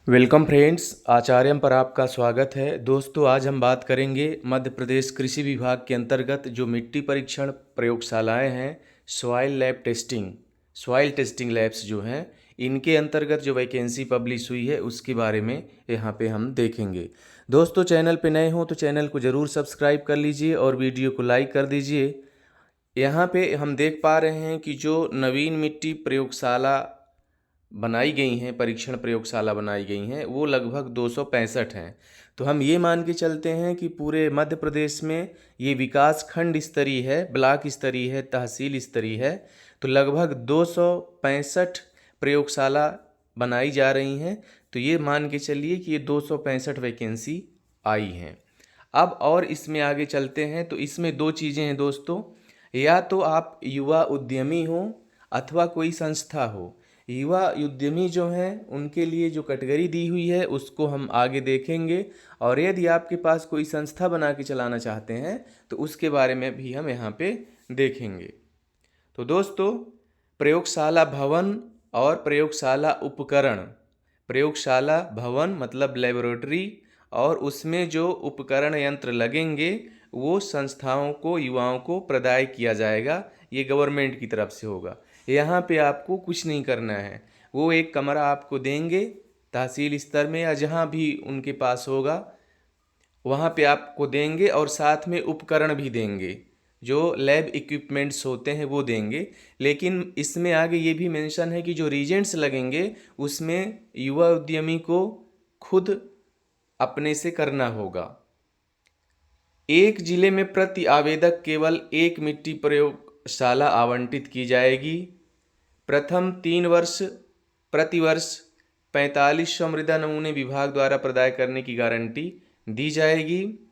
Welcome friends, आचार्यम पर आपका स्वागत है। दोस्तों, आज हम बात करेंगे मध्य प्रदेश कृषि विभाग के अंतर्गत जो मिट्टी परीक्षण प्रयोगशालाएं हैं, सॉइल टेस्टिंग लैब्स जो हैं, इनके अंतर्गत जो वैकेंसी पब्लिश हुई है उसके बारे में यहाँ पे हम देखेंगे। दोस्तों, चैनल पे नए हो तो चैनल को ज़रूर सब्सक्राइब कर लीजिए और वीडियो को लाइक कर दीजिए। यहाँ पे हम देख पा रहे हैं कि जो नवीन मिट्टी प्रयोगशाला बनाई गई हैं, परीक्षण प्रयोगशाला बनाई गई हैं, वो लगभग 265 हैं। तो हम ये मान के चलते हैं कि पूरे मध्य प्रदेश में ये विकास खंड स्तरीय है, ब्लॉक स्तरीय है, तहसील स्तरीय है। तो लगभग 265 प्रयोगशाला बनाई जा रही हैं। तो ये मान के चलिए कि ये 265 वैकेंसी आई हैं। अब और इसमें आगे चलते हैं तो इसमें दो चीज़ें हैं दोस्तों। या तो आप युवा उद्यमी हो अथवा कोई संस्था हो। युवा उद्यमी जो हैं उनके लिए जो कैटेगरी दी हुई है उसको हम आगे देखेंगे, और यदि आपके पास कोई संस्था बना के चलाना चाहते हैं तो उसके बारे में भी हम यहाँ पे देखेंगे। तो दोस्तों, प्रयोगशाला भवन और प्रयोगशाला उपकरण। प्रयोगशाला भवन मतलब लेबोरेटरी, और उसमें जो उपकरण यंत्र लगेंगे वो संस्थाओं को, युवाओं को प्रदाय किया जाएगा। ये गवर्नमेंट की तरफ से होगा। यहाँ पे आपको कुछ नहीं करना है। वो एक कमरा आपको देंगे तहसील स्तर में या जहाँ भी उनके पास होगा, वहाँ पे आपको देंगे, और साथ में उपकरण भी देंगे, जो लैब इक्विपमेंट्स होते हैं वो देंगे। लेकिन इसमें आगे ये भी मेंशन है कि जो रीजेंट्स लगेंगे उसमें युवा उद्यमी को खुद अपने से करना होगा। एक जिले में प्रति आवेदक केवल एक मिट्टी प्रयोगशाला आवंटित की जाएगी। प्रथम 3 वर्ष प्रति वर्ष 4500 मृदा नमूने विभाग द्वारा प्रदाय करने की गारंटी दी जाएगी,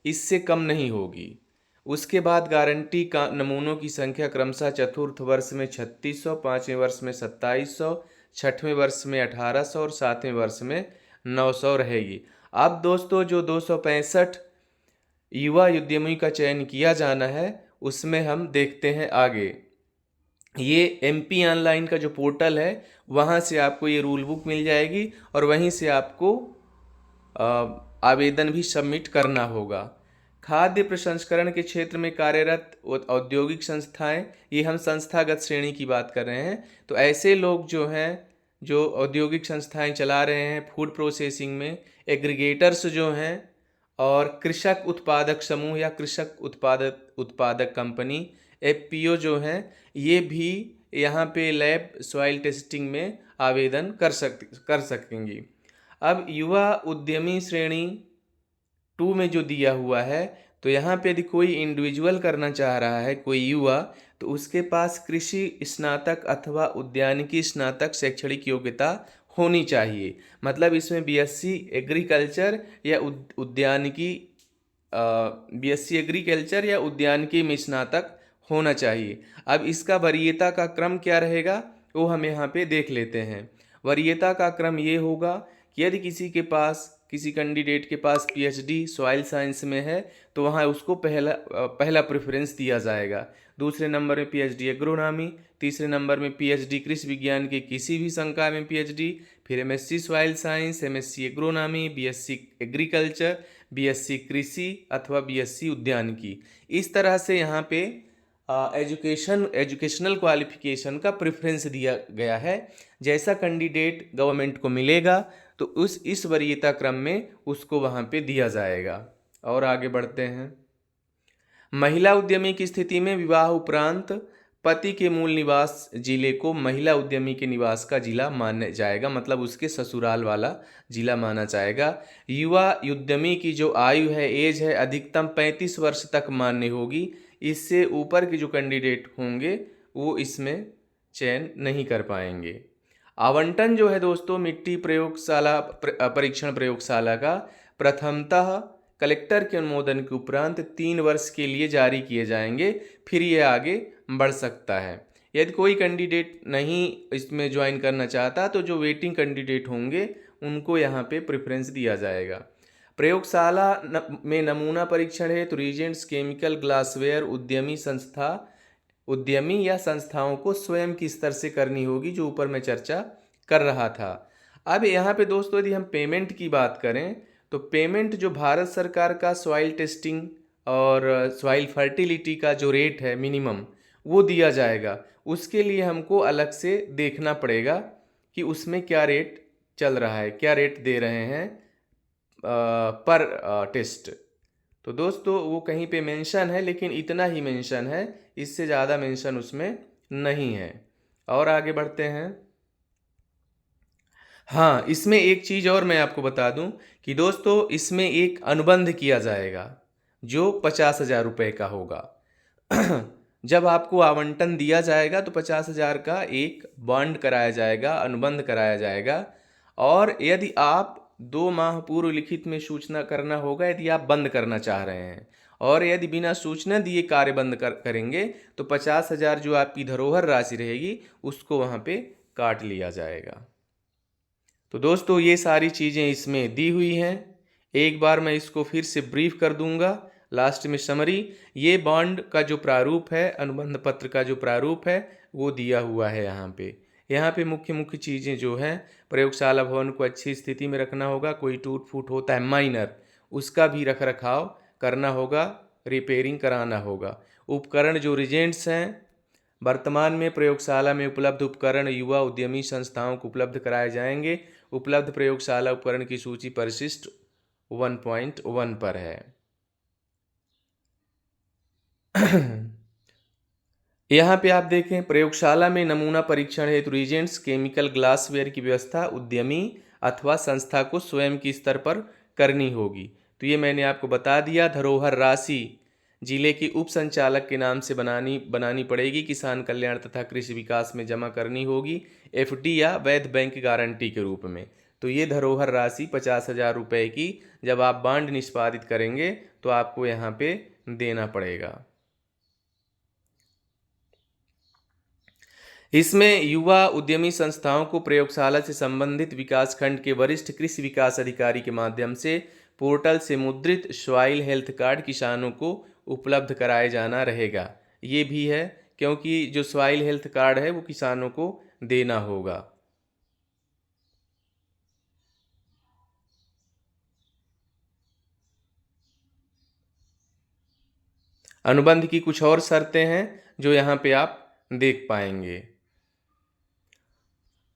इससे कम नहीं होगी। उसके बाद गारंटी का नमूनों की संख्या क्रमशः चतुर्थ वर्ष में 3600, पाँचवें वर्ष में 2700, छठवें वर्ष में 1800 और सातवें वर्ष में 900 रहेगी। अब दोस्तों, जो 265 युवा उद्यमी का चयन किया जाना है उसमें हम देखते हैं आगे। ये MP ऑनलाइन का जो पोर्टल है वहाँ से आपको ये रूल बुक मिल जाएगी, और वहीं से आपको आवेदन भी सबमिट करना होगा। खाद्य प्रसंस्करण के क्षेत्र में कार्यरत औद्योगिक संस्थाएं, ये हम संस्थागत श्रेणी की बात कर रहे हैं। तो ऐसे लोग जो हैं, जो औद्योगिक संस्थाएं चला रहे हैं फूड प्रोसेसिंग में, एग्रीगेटर्स जो हैं, और कृषक उत्पादक समूह या कृषक उत्पादक कंपनी FPO जो हैं, ये भी यहाँ पे लैब सॉइल टेस्टिंग में आवेदन कर सकेंगी। अब युवा उद्यमी श्रेणी 2 में जो दिया हुआ है, तो यहाँ पे यदि कोई इंडिविजुअल करना चाह रहा है, कोई युवा, तो उसके पास कृषि स्नातक अथवा उद्यानिकी स्नातक शैक्षणिक योग्यता होनी चाहिए। मतलब इसमें BSc एग्रीकल्चर या उद्यानिकी, BSc एग्रीकल्चर या उद्यानिकी में स्नातक होना चाहिए। अब इसका वरीयता का क्रम क्या रहेगा वो हम यहाँ पे देख लेते हैं। वरीयता का क्रम ये होगा कि यदि किसी कैंडिडेट के पास PhD सॉइल साइंस में है तो वहाँ उसको पहला प्रेफरेंस दिया जाएगा। दूसरे नंबर में PhD एग्रोनॉमी, तीसरे नंबर में PhD कृषि विज्ञान के किसी भी संकाय में PhD, फिर MSc soil science, MSc agronomy, BSc agriculture, BSc कृषि अथवा BSc उद्यानिकी। इस तरह से यहाँ पे एजुकेशनल क्वालिफिकेशन का प्रेफरेंस दिया गया है। जैसा कैंडिडेट गवर्नमेंट को मिलेगा तो इस वरीयता क्रम में उसको वहाँ पे दिया जाएगा। और आगे बढ़ते हैं। महिला उद्यमी की स्थिति में विवाह उपरांत पति के मूल निवास जिले को महिला उद्यमी के निवास का जिला माना जाएगा, मतलब उसके ससुराल वाला जिला माना जाएगा। युवा उद्यमी की जो आयु है, एज है, अधिकतम 35 वर्ष तक मान्य होगी। इससे ऊपर के जो कैंडिडेट होंगे वो इसमें चयन नहीं कर पाएंगे। आवंटन जो है दोस्तों, मिट्टी परीक्षण प्रयोगशाला का प्रथमतः कलेक्टर के अनुमोदन के उपरांत 3 वर्ष के लिए जारी किए जाएंगे, फिर ये आगे बढ़ सकता है। यदि कोई कैंडिडेट नहीं इसमें ज्वाइन करना चाहता तो जो वेटिंग कैंडिडेट होंगे उनको यहाँ पे प्रेफरेंस दिया जाएगा। प्रयोगशाला में नमूना परीक्षण है तो रीजेंट्स केमिकल ग्लासवेयर उद्यमी या संस्थाओं को स्वयं की स्तर से करनी होगी, जो ऊपर मैं चर्चा कर रहा था। अब यहाँ पे दोस्तों यदि हम पेमेंट की बात करें तो पेमेंट जो भारत सरकार का सॉइल टेस्टिंग और सॉइल फर्टिलिटी का जो रेट है मिनिमम वो दिया जाएगा। उसके लिए हमको अलग से देखना पड़ेगा कि उसमें क्या रेट चल रहा है, क्या रेट दे रहे हैं पर टेस्ट। तो दोस्तों वो कहीं पे मेंशन है, लेकिन इतना ही मेंशन है, इससे ज़्यादा मेंशन उसमें नहीं है। और आगे बढ़ते हैं। हाँ, इसमें एक चीज़ और मैं आपको बता दूं कि दोस्तों इसमें एक अनुबंध किया जाएगा जो 50,000 रुपये का होगा। जब आपको आवंटन दिया जाएगा तो 50,000 का एक बॉन्ड कराया जाएगा, अनुबंध कराया जाएगा। और यदि आप 2 माह पूर्व लिखित में सूचना करना होगा यदि आप बंद करना चाह रहे हैं, और यदि बिना सूचना दिए कार्य बंद करेंगे तो 50,000 जो आपकी धरोहर राशि रहेगी उसको वहाँ पे काट लिया जाएगा। तो दोस्तों ये सारी चीज़ें इसमें दी हुई हैं। एक बार मैं इसको फिर से ब्रीफ कर दूंगा लास्ट में समरी। ये बॉन्ड का जो प्रारूप है, अनुबंध पत्र का जो प्रारूप है वो दिया हुआ है यहाँ पे। यहाँ पे मुख्य मुख्य चीज़ें जो हैं, प्रयोगशाला भवन को अच्छी स्थिति में रखना होगा, कोई टूट फूट होता है माइनर उसका भी रख रखाव करना होगा, रिपेयरिंग कराना होगा। उपकरण जो रिजेंट्स हैं, वर्तमान में प्रयोगशाला में उपलब्ध उपकरण युवा उद्यमी संस्थाओं को उपलब्ध कराए जाएंगे। उपलब्ध प्रयोगशाला उपकरण की सूची परिशिष्ट 1.1 पर है। यहाँ पे आप देखें, प्रयोगशाला में नमूना परीक्षण हेतु रिजेंट्स केमिकल ग्लासवेयर की व्यवस्था उद्यमी अथवा संस्था को स्वयं की स्तर पर करनी होगी। तो ये मैंने आपको बता दिया। धरोहर राशि जिले के उप संचालक के नाम से बनानी पड़ेगी, किसान कल्याण तथा कृषि विकास में जमा करनी होगी एफडी या वैध बैंक गारंटी के रूप में। तो ये धरोहर राशि 50,000 रुपये की जब आप बांड निष्पादित करेंगे तो आपको यहाँ पे देना पड़ेगा। इसमें युवा उद्यमी संस्थाओं को प्रयोगशाला से संबंधित विकासखंड के वरिष्ठ कृषि विकास अधिकारी के माध्यम से पोर्टल से मुद्रित सॉइल हेल्थ कार्ड किसानों को उपलब्ध कराया जाना रहेगा। ये भी है क्योंकि जो सॉइल हेल्थ कार्ड है वो किसानों को देना होगा। अनुबंध की कुछ और शर्तें हैं जो यहाँ पे आप देख पाएंगे।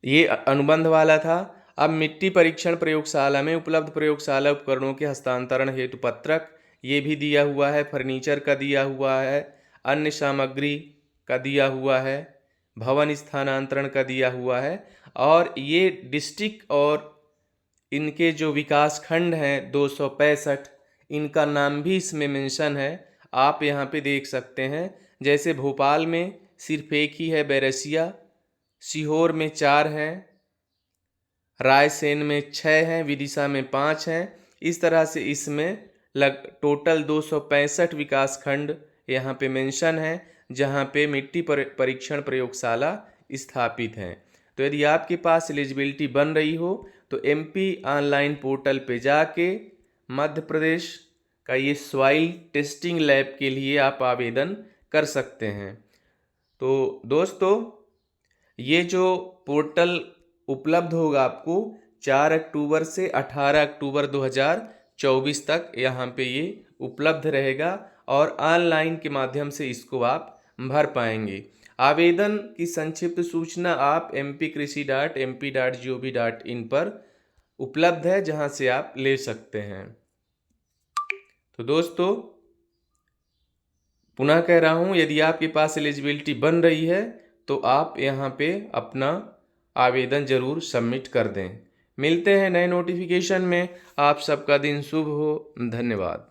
ये अनुबंध वाला था। अब मिट्टी परीक्षण प्रयोगशाला में उपलब्ध प्रयोगशाला उपकरणों के हस्तांतरण हेतु पत्रक ये भी दिया हुआ है, फर्नीचर का दिया हुआ है, अन्य सामग्री का दिया हुआ है, भवन स्थानांतरण का दिया हुआ है। और ये डिस्ट्रिक्ट और इनके जो विकास खंड हैं 265, इनका नाम भी इसमें मेंशन है। आप यहाँ पे देख सकते हैं, जैसे भोपाल में सिर्फ एक ही है बैरसिया, सीहोर में 4 हैं, रायसेन में 6 हैं, विदिशा में 5 हैं। इस तरह से इसमें टोटल 265 विकास खंड यहाँ पे मेंशन है जहाँ पे मिट्टी परीक्षण प्रयोगशाला स्थापित हैं। तो यदि आपके पास एलिजिबिलिटी बन रही हो तो एमपी ऑनलाइन पोर्टल पे जाके मध्य प्रदेश का ये सॉइल टेस्टिंग लैब के लिए आप आवेदन कर सकते हैं। तो दोस्तों ये जो पोर्टल उपलब्ध होगा आपको 4 अक्टूबर से 18 अक्टूबर 2024 तक यहाँ पे ये उपलब्ध रहेगा और ऑनलाइन के माध्यम से इसको आप भर पाएंगे। आवेदन की संक्षिप्त सूचना आप mp-कृषि.mp.gov.in पर उपलब्ध है, जहाँ से आप ले सकते हैं। तो दोस्तों पुनः कह रहा हूँ, यदि आपके पास एलिजिबिलिटी बन रही है तो आप यहाँ पे अपना आवेदन जरूर सबमिट कर दें। मिलते हैं नए नोटिफिकेशन में। आप सबका दिन शुभ हो। धन्यवाद।